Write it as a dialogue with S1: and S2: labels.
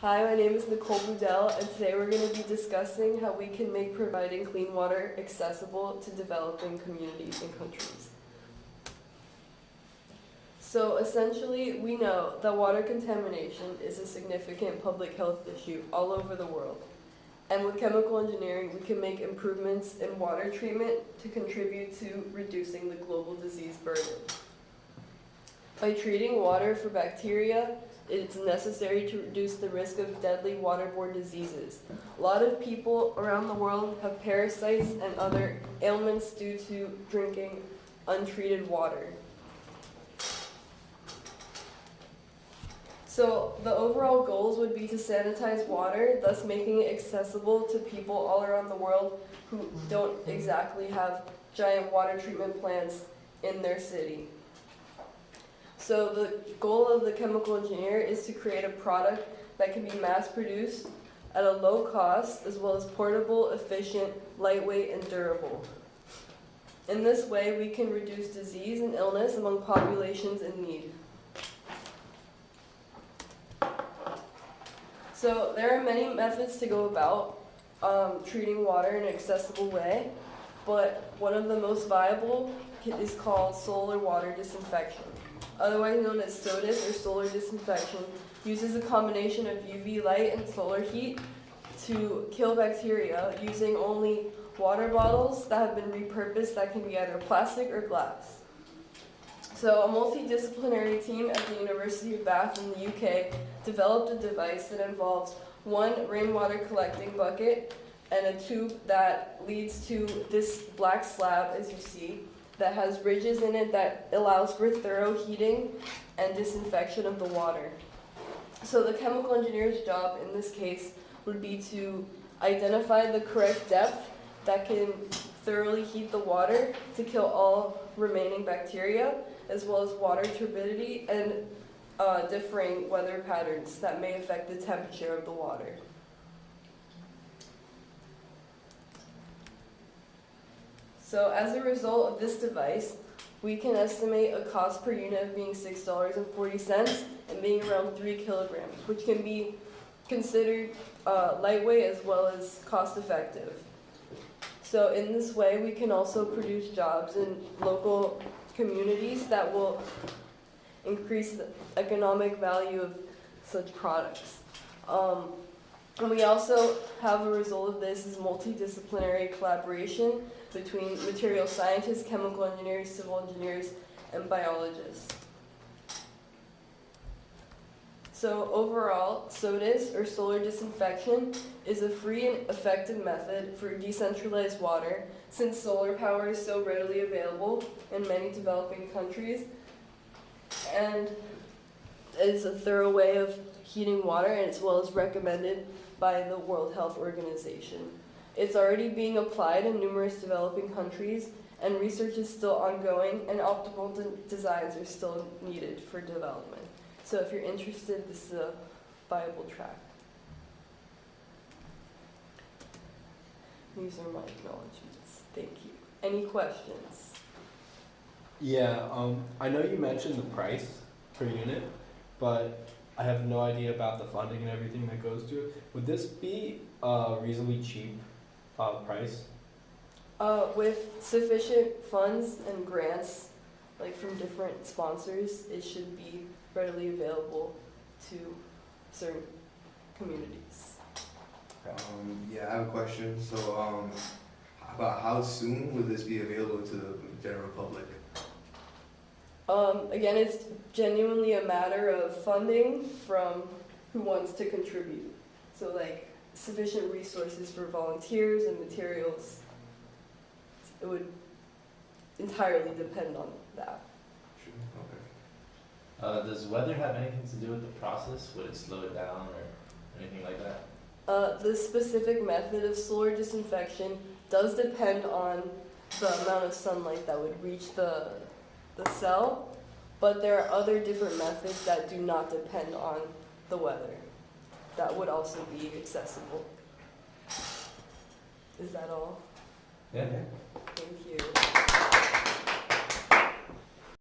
S1: Hi, my name is Nicole Budell, and today we're going to be discussing how we can make providing clean water accessible to developing communities and countries. So essentially, we know that water contamination is a significant public health issue all over the world. And with chemical engineering, we can make improvements in water treatment to contribute to reducing the global disease burden. By treating water for bacteria, it's necessary to reduce the risk of deadly waterborne diseases. A lot of people around the world have parasites and other ailments due to drinking untreated water. So the overall goals would be to sanitize water, thus making it accessible to people all around the world who don't exactly have giant water treatment plants in their city. So the goal of the chemical engineer is to create a product that can be mass-produced at a low cost, as well as portable, efficient, lightweight, and durable. In this way, we can reduce disease and illness among populations in need. So there are many methods to go about treating water in an accessible way, but one of the most viable is called solar water disinfection. Otherwise known as SODIS or solar disinfection, uses a combination of UV light and solar heat to kill bacteria using only water bottles that have been repurposed that can be either plastic or glass. So a multidisciplinary team at the University of Bath in the UK developed a device that involves one rainwater collecting bucket and a tube that leads to this black slab, as you see, that has ridges in it that allows for thorough heating and disinfection of the water. So the chemical engineer's job in this case would be to identify the correct depth that can thoroughly heat the water to kill all remaining bacteria, as well as water turbidity and differing weather patterns that may affect the temperature of the water. So as a result of this device, we can estimate a cost per unit of being $6.40 and being around 3 kilograms, which can be considered lightweight as well as cost effective. So in this way, we can also produce jobs in local communities that will increase the economic value of such products. And we also have a result of this is multidisciplinary collaboration between material scientists, chemical engineers, civil engineers, and biologists. So overall, SODIS, or solar disinfection, is a free and effective method for decentralized water, since solar power is so readily available in many developing countries, and is a thorough way of heating water, and as well as recommended by the World Health Organization. It's already being applied in numerous developing countries, and research is still ongoing, and optimal designs are still needed for development. So if you're interested, this is a viable track. These are my acknowledgements. Thank you. Any questions?
S2: Yeah, I know you mentioned the price per unit, but I have no idea about the funding and everything that goes to it. Would this be a reasonably cheap price?
S1: With sufficient funds and grants, like from different sponsors, it should be readily available to certain communities.
S3: Yeah, I have a question. So, about how soon will this be available to the general public?
S1: Again, it's genuinely a matter of funding from who wants to contribute. So, like, sufficient resources for volunteers and materials. It would entirely depend on that.
S3: Okay.
S4: Does weather have anything to do with the process? Would it slow it down or anything like that?
S1: The specific method of solar disinfection does depend on the amount of sunlight that would reach the cell, but there are other different methods that do not depend on the weather that would also be accessible. Is that all?
S4: Yeah.
S1: Thank you.